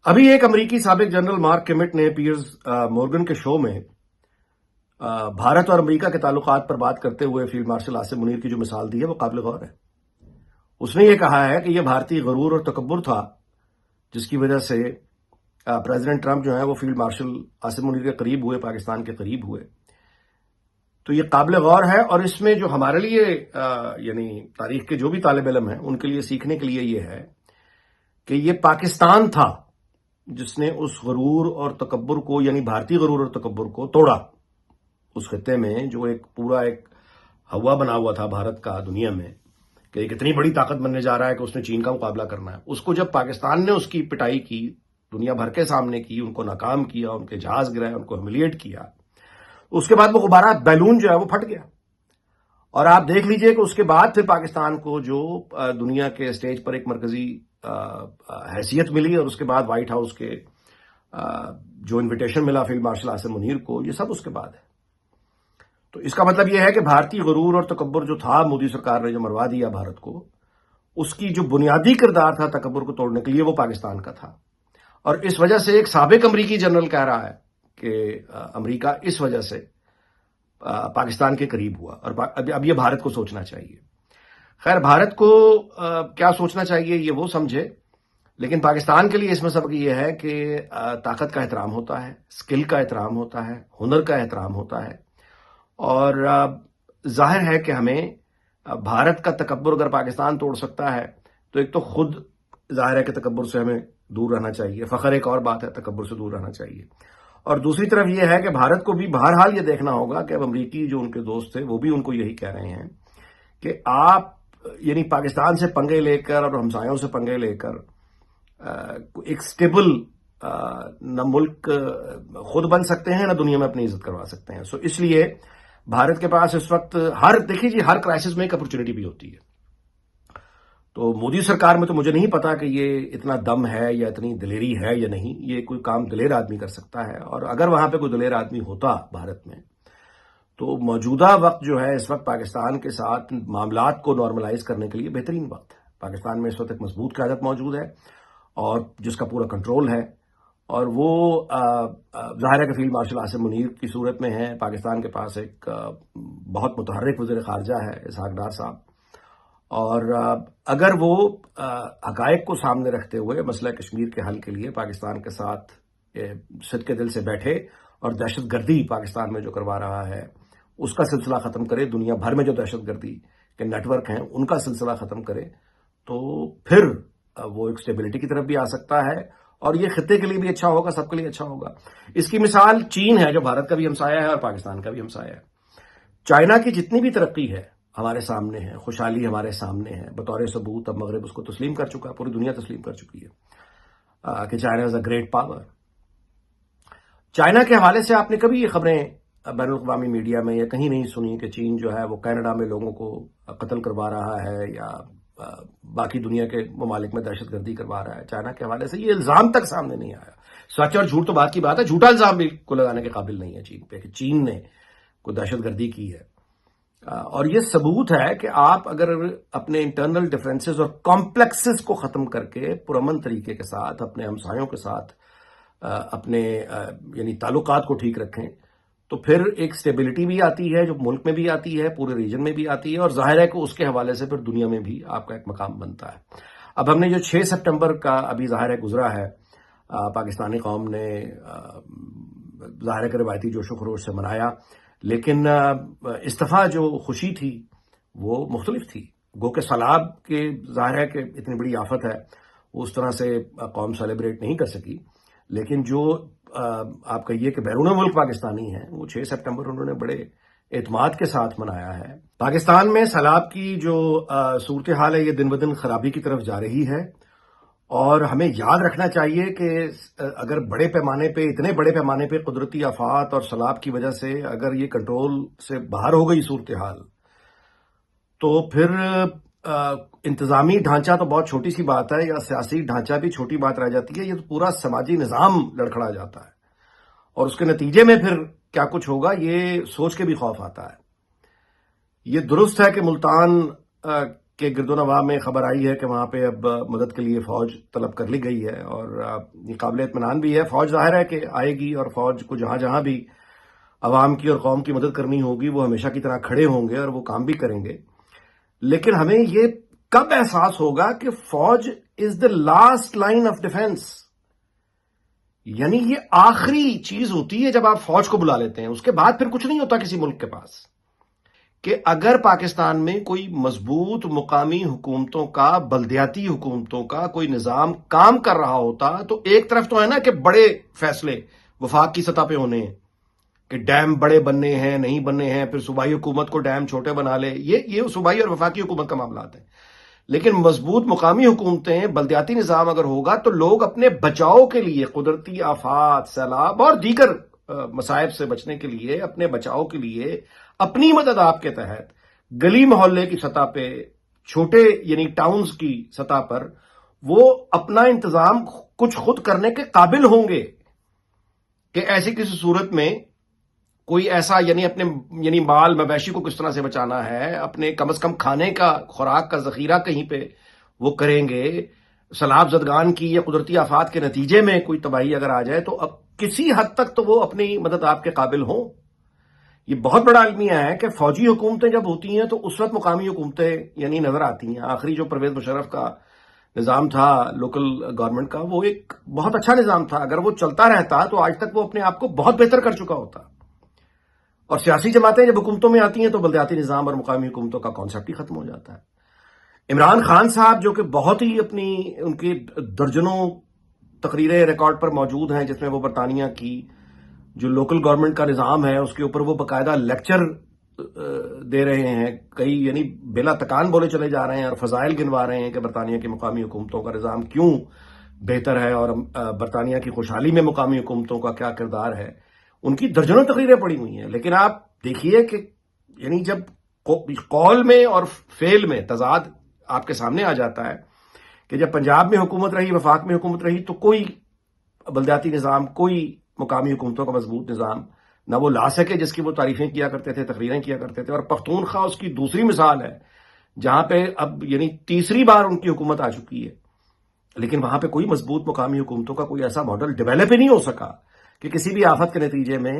ابھی ایک امریکی سابق جنرل مارک کیمٹ نے پیئرز مورگن کے شو میں بھارت اور امریکہ کے تعلقات پر بات کرتے ہوئے فیلڈ مارشل آصم منیر کی جو مثال دی ہے وہ قابل غور ہے۔ اس نے یہ کہا ہے کہ یہ بھارتی غرور اور تکبر تھا جس کی وجہ سے پریزیڈنٹ ٹرمپ جو ہیں وہ فیلڈ مارشل آصم منیر کے قریب ہوئے، پاکستان کے قریب ہوئے۔ تو یہ قابل غور ہے، اور اس میں جو ہمارے لیے یعنی تاریخ کے جو بھی طالب علم ہیں ان کے لیے سیکھنے کے لیے یہ ہے کہ یہ پاکستان تھا جس نے اس غرور اور تکبر کو، یعنی بھارتی غرور اور تکبر کو توڑا۔ اس خطے میں جو ایک پورا ایک ہوا بنا ہوا تھا بھارت کا دنیا میں کہ ایک اتنی بڑی طاقت بننے جا رہا ہے کہ اس نے چین کا مقابلہ کرنا ہے، اس کو جب پاکستان نے اس کی پٹائی کی، دنیا بھر کے سامنے کی، ان کو ناکام کیا، ان کے جہاز گرائے، ان کو ہیوملیٹ کیا، اس کے بعد وہ غبارہ بیلون جو ہے وہ پھٹ گیا۔ اور آپ دیکھ لیجئے کہ اس کے بعد پھر پاکستان کو جو دنیا کے اسٹیج پر ایک مرکزی حیثیت ملی، اور اس کے بعد وائٹ ہاؤس کے جو انویٹیشن ملا فیلڈ مارشل آصم منیر کو، یہ سب اس کے بعد ہے۔ تو اس کا مطلب یہ ہے کہ بھارتی غرور اور تکبر جو تھا، مودی سرکار نے جو مروا دیا بھارت کو، اس کی جو بنیادی کردار تھا تکبر کو توڑنے کے لیے وہ پاکستان کا تھا۔ اور اس وجہ سے ایک سابق امریکی جنرل کہہ رہا ہے کہ امریکہ اس وجہ سے پاکستان کے قریب ہوا، اور اب یہ بھارت کو سوچنا چاہیے۔ خیر، بھارت کو کیا سوچنا چاہیے یہ وہ سمجھے، لیکن پاکستان کے لیے اس میں سبق یہ ہے کہ طاقت کا احترام ہوتا ہے، اسکل کا احترام ہوتا ہے، ہنر کا احترام ہوتا ہے، اور ظاہر ہے کہ ہمیں بھارت کا تکبر اگر پاکستان توڑ سکتا ہے تو ایک تو خود ظاہر ہے کہ تکبر سے ہمیں دور رہنا چاہیے، فخر ایک اور بات ہے، تکبر سے دور رہنا چاہیے۔ اور دوسری طرف یہ ہے کہ بھارت کو بھی بہرحال یہ دیکھنا ہوگا کہ اب امریکی جو ان کے دوست تھے وہ بھی ان کو یہی کہہ رہے ہیں کہ آپ یعنی پاکستان سے پنگے لے کر اور ہمسایوں سے پنگے لے کر ایک سٹیبل نہ ملک خود بن سکتے ہیں، نہ دنیا میں اپنی عزت کروا سکتے ہیں۔ سو اس لیے بھارت کے پاس اس وقت دیکھیے جی، ہر کرائسس میں ایک اپرچونٹی بھی ہوتی ہے۔ تو مودی سرکار میں تو مجھے نہیں پتا کہ یہ اتنا دم ہے یا اتنی دلیری ہے یا نہیں، یہ کوئی کام دلیر آدمی کر سکتا ہے، اور اگر وہاں پہ کوئی دلیر آدمی ہوتا بھارت میں تو موجودہ وقت جو ہے اس وقت پاکستان کے ساتھ معاملات کو نارملائز کرنے کے لیے بہترین وقت ہے۔ پاکستان میں اس وقت ایک مضبوط قیادت موجود ہے اور جس کا پورا کنٹرول ہے، اور وہ ظاہر ہے کہ فیلڈ مارشل آصم منیر کی صورت میں ہے۔ پاکستان کے پاس ایک بہت متحرک وزیر خارجہ ہے اسحاق ڈار صاحب، اور اگر وہ حقائق کو سامنے رکھتے ہوئے مسئلہ کشمیر کے حل کے لیے پاکستان کے ساتھ صدق دل سے بیٹھے اور دہشت گردی پاکستان میں جو کروا رہا ہے اس کا سلسلہ ختم کرے، دنیا بھر میں جو دہشت گردی کے نیٹ ورک ہیں ان کا سلسلہ ختم کرے، تو پھر وہ ایک سٹیبلٹی کی طرف بھی آ سکتا ہے، اور یہ خطے کے لیے بھی اچھا ہوگا، سب کے لیے اچھا ہوگا۔ اس کی مثال چین ہے جو بھارت کا بھی ہمسایہ ہے اور پاکستان کا بھی ہمسایہ ہے۔ چائنا کی جتنی بھی ترقی ہے ہمارے سامنے ہے، خوشحالی ہمارے سامنے ہے، بطور ثبوت اب مغرب اس کو تسلیم کر چکا ہے، پوری دنیا تسلیم کر چکی ہے کہ China is a great power. China کے حوالے سے آپ نے کبھی یہ خبریں بین الاقوامی میڈیا میں یا کہیں نہیں سنی کہ چین جو ہے وہ کینیڈا میں لوگوں کو قتل کروا رہا ہے یا باقی دنیا کے ممالک میں دہشت گردی کروا رہا ہے؟ چائنا کے حوالے سے یہ الزام تک سامنے نہیں آیا۔ سچ اور جھوٹ تو بات کی بات ہے، جھوٹا الزام بھی کو لگانے کے قابل نہیں ہے چین پہ کہ چین نے کوئی دہشت گردی کی ہے۔ اور یہ ثبوت ہے کہ آپ اگر اپنے انٹرنل ڈیفرنسز اور کمپلیکسز کو ختم کر کے پرامن طریقے کے ساتھ اپنے ہمسایوں کے ساتھ اپنے یعنی تعلقات کو ٹھیک رکھیں تو پھر ایک سٹیبلٹی بھی آتی ہے جو ملک میں بھی آتی ہے، پورے ریجن میں بھی آتی ہے، اور ظاہر ہے کہ اس کے حوالے سے پھر دنیا میں بھی آپ کا ایک مقام بنتا ہے۔ اب ہم نے جو 6 سپٹمبر کا ابھی ظاہر ہے گزرا ہے، پاکستانی قوم نے ظاہر ہے کہ روایتی جوش و خروش سے منایا، لیکن اس دفعہ جو خوشی تھی وہ مختلف تھی۔ گو کہ سیلاب کے ظاہر ہے کہ اتنی بڑی آفت ہے، اس طرح سے قوم سیلیبریٹ نہیں کر سکی، لیکن جو آپ کہیے کہ بیرون ملک پاکستانی ہیں وہ 6 سپٹمبر انہوں نے بڑے اعتماد کے ساتھ منایا ہے۔ پاکستان میں سیلاب کی جو صورتحال ہے یہ دن بدن خرابی کی طرف جا رہی ہے، اور ہمیں یاد رکھنا چاہیے کہ اگر بڑے پیمانے پہ، اتنے بڑے پیمانے پہ قدرتی آفات اور سیلاب کی وجہ سے اگر یہ کنٹرول سے باہر ہو گئی صورتحال، تو پھر انتظامی ڈھانچہ تو بہت چھوٹی سی بات ہے، یا سیاسی ڈھانچہ بھی چھوٹی بات رہ جاتی ہے، یہ تو پورا سماجی نظام لڑکھڑا جاتا ہے، اور اس کے نتیجے میں پھر کیا کچھ ہوگا یہ سوچ کے بھی خوف آتا ہے۔ یہ درست ہے کہ ملتان کے گرد و نواح میں خبر آئی ہے کہ وہاں پہ اب مدد کے لیے فوج طلب کر لی گئی ہے، اور یہ قابل اطمینان بھی ہے. فوج ظاہر ہے کہ آئے گی، اور فوج کو جہاں جہاں بھی عوام کی اور قوم کی مدد کرنی ہوگی وہ ہمیشہ کی طرح کھڑے ہوں گے اور وہ کام بھی کریں گے. لیکن ہمیں یہ کب احساس ہوگا کہ فوج از دا لاسٹ لائن آف ڈیفense؟ یعنی یہ آخری چیز ہوتی ہے جب آپ فوج کو بلا لیتے ہیں، اس کے بعد پھر کچھ نہیں ہوتا کسی ملک کے پاس. کہ اگر پاکستان میں کوئی مضبوط مقامی حکومتوں کا، بلدیاتی حکومتوں کا کوئی نظام کام کر رہا ہوتا، تو ایک طرف تو ہے نا کہ بڑے فیصلے وفاق کی سطح پہ ہونے ہیں کہ ڈیم بڑے بننے ہیں، نہیں بننے ہیں، پھر صوبائی حکومت کو ڈیم چھوٹے بنا لے، یہ صوبائی اور وفاقی حکومت کا معاملات ہیں. لیکن مضبوط مقامی حکومتیں، بلدیاتی نظام اگر ہوگا تو لوگ اپنے بچاؤ کے لیے، قدرتی آفات، سیلاب اور دیگر مصائب سے بچنے کے لیے، اپنے بچاؤ کے لیے اپنی مدد آپ کے تحت گلی محلے کی سطح پہ، چھوٹے یعنی ٹاؤنز کی سطح پر وہ اپنا انتظام کچھ خود کرنے کے قابل ہوں گے کہ ایسی کسی صورت میں کوئی ایسا یعنی مال مویشی کو کس طرح سے بچانا ہے، اپنے کم از کم کھانے کا، خوراک کا ذخیرہ کہیں پہ وہ کریں گے. سیلاب زدگان کی یا قدرتی آفات کے نتیجے میں کوئی تباہی اگر آ جائے تو اب کسی حد تک تو وہ اپنی مدد آپ کے قابل ہوں. یہ بہت بڑا المیہ ہے کہ فوجی حکومتیں جب ہوتی ہیں تو اس وقت مقامی حکومتیں یعنی نظر آتی ہیں. آخری جو پرویز مشرف کا نظام تھا لوکل گورنمنٹ کا، وہ ایک بہت اچھا نظام تھا. اگر وہ چلتا رہتا تو آج تک وہ اپنے آپ کو بہت بہتر کر چکا ہوتا. اور سیاسی جماعتیں جب حکومتوں میں آتی ہیں تو بلدیاتی نظام اور مقامی حکومتوں کا کانسیپٹ ہی ختم ہو جاتا ہے. عمران خان صاحب جو کہ بہت ہی ان کی درجنوں تقریریں ریکارڈ پر موجود ہیں جس میں وہ برطانیہ کی جو لوکل گورنمنٹ کا نظام ہے اس کے اوپر وہ باقاعدہ لیکچر دے رہے ہیں، کئی یعنی بلا تکان بولے چلے جا رہے ہیں اور فضائل گنوا رہے ہیں کہ برطانیہ کی مقامی حکومتوں کا نظام کیوں بہتر ہے اور برطانیہ کی خوشحالی میں مقامی حکومتوں کا کیا کردار ہے. ان کی درجنوں تقریریں پڑی ہوئی ہیں. لیکن آپ دیکھیے کہ یعنی جب قول میں اور فعل میں تضاد آپ کے سامنے آ جاتا ہے کہ جب پنجاب میں حکومت رہی، وفاق میں حکومت رہی، تو کوئی بلدیاتی نظام، کوئی مقامی حکومتوں کا مضبوط نظام نہ وہ لا سکے جس کی وہ تعریفیں کیا کرتے تھے، تقریریں کیا کرتے تھے. اور پختونخوا اس کی دوسری مثال ہے جہاں پہ اب یعنی تیسری بار ان کی حکومت آ چکی ہے، لیکن وہاں پہ کوئی مضبوط مقامی حکومتوں کا کوئی ایسا ماڈل ڈیولپ ہی نہیں ہو سکا کہ کسی بھی آفت کے نتیجے میں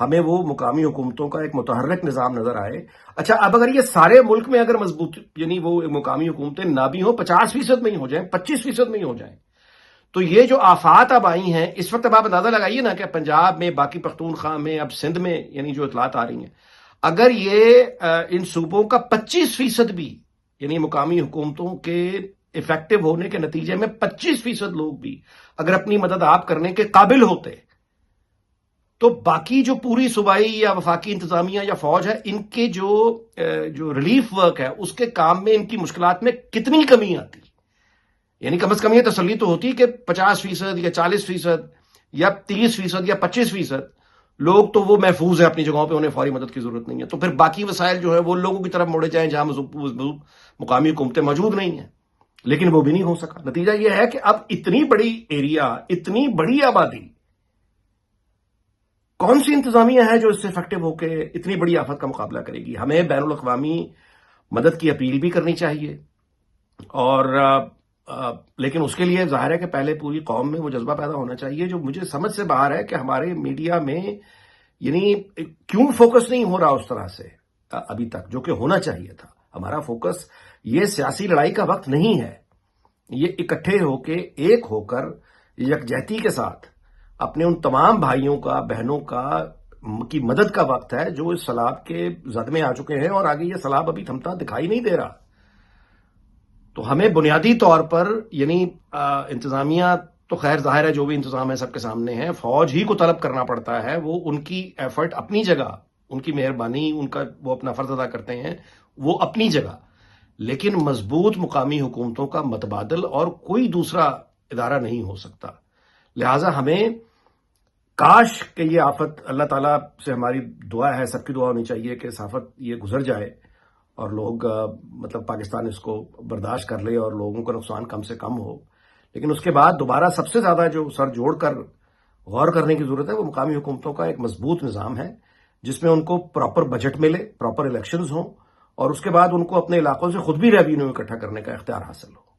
ہمیں وہ مقامی حکومتوں کا ایک متحرک نظام نظر آئے. اچھا، اب اگر یہ سارے ملک میں اگر مضبوط یعنی وہ مقامی حکومتیں نہ بھی ہوں، 50% میں ہی ہو جائیں، 25% میں ہی ہو جائیں، تو یہ جو آفات اب آئی ہیں اس وقت اب آپ اندازہ لگائیے نا کہ پنجاب میں، باقی پختونخوا میں، اب سندھ میں یعنی جو اطلاعات آ رہی ہیں، اگر یہ ان صوبوں کا 25% بھی یعنی مقامی حکومتوں کے افیکٹو ہونے کے نتیجے میں 25% لوگ بھی اگر اپنی مدد آپ کرنے کے قابل ہوتے تو باقی جو پوری صوبائی یا وفاقی انتظامیہ یا فوج ہے، ان کے جو ریلیف ورک ہے اس کے کام میں ان کی مشکلات میں کتنی کمی آتی. یعنی کم از کم یہ تسلی تو ہوتی کہ 50% یا 40% یا 30% یا 25% لوگ تو وہ محفوظ ہیں اپنی جگہوں پہ، انہیں فوری مدد کی ضرورت نہیں ہے. تو پھر باقی وسائل جو ہے وہ لوگوں کی طرف موڑے جائیں جہاں مضبوط مقامی حکومتیں موجود نہیں ہیں. لیکن وہ بھی نہیں ہو سکا. نتیجہ یہ ہے کہ اب اتنی بڑی ایریا، اتنی بڑی آبادی، کون سی انتظامیہ ہے جو اس سے افیکٹو ہو کے اتنی بڑی آفت کا مقابلہ کرے گی؟ ہمیں بین الاقوامی مدد کی اپیل بھی کرنی چاہیے، اور لیکن اس کے لیے ظاہر ہے کہ پہلے پوری قوم میں وہ جذبہ پیدا ہونا چاہیے. جو مجھے سمجھ سے باہر ہے کہ ہمارے میڈیا میں یعنی کیوں فوکس نہیں ہو رہا اس طرح سے ابھی تک جو کہ ہونا چاہیے تھا. ہمارا فوکس یہ سیاسی لڑائی کا وقت نہیں ہے، یہ اکٹھے ہو کے، ایک ہو کر، یکجہتی کے ساتھ اپنے ان تمام بھائیوں کا، بہنوں کی مدد کا وقت ہے جو اس سیلاب کے زد میں آ چکے ہیں، اور آگے یہ سیلاب ابھی تھمتا دکھائی نہیں دے رہا. تو ہمیں بنیادی طور پر یعنی انتظامیہ تو خیر ظاہر ہے جو بھی انتظام ہے سب کے سامنے ہے، فوج ہی کو طلب کرنا پڑتا ہے. وہ ان کی ایفرٹ اپنی جگہ، ان کی مہربانی، ان کا وہ اپنا فرض ادا کرتے ہیں وہ اپنی جگہ، لیکن مضبوط مقامی حکومتوں کا متبادل اور کوئی دوسرا ادارہ نہیں ہو سکتا. لہٰذا ہمیں کاش کہ یہ آفت، اللہ تعالیٰ سے ہماری دعا ہے، سب کی دعا ہونی چاہیے کہ اس آفت یہ گزر جائے اور لوگ مطلب پاکستان اس کو برداشت کر لے اور لوگوں کا نقصان کم سے کم ہو. لیکن اس کے بعد دوبارہ سب سے زیادہ جو سر جوڑ کر غور کرنے کی ضرورت ہے وہ مقامی حکومتوں کا ایک مضبوط نظام ہے جس میں ان کو پراپر بجٹ ملے، پراپر الیکشنز ہوں، اور اس کے بعد ان کو اپنے علاقوں سے خود بھی ریونیو اکٹھا کرنے کا اختیار حاصل ہو۔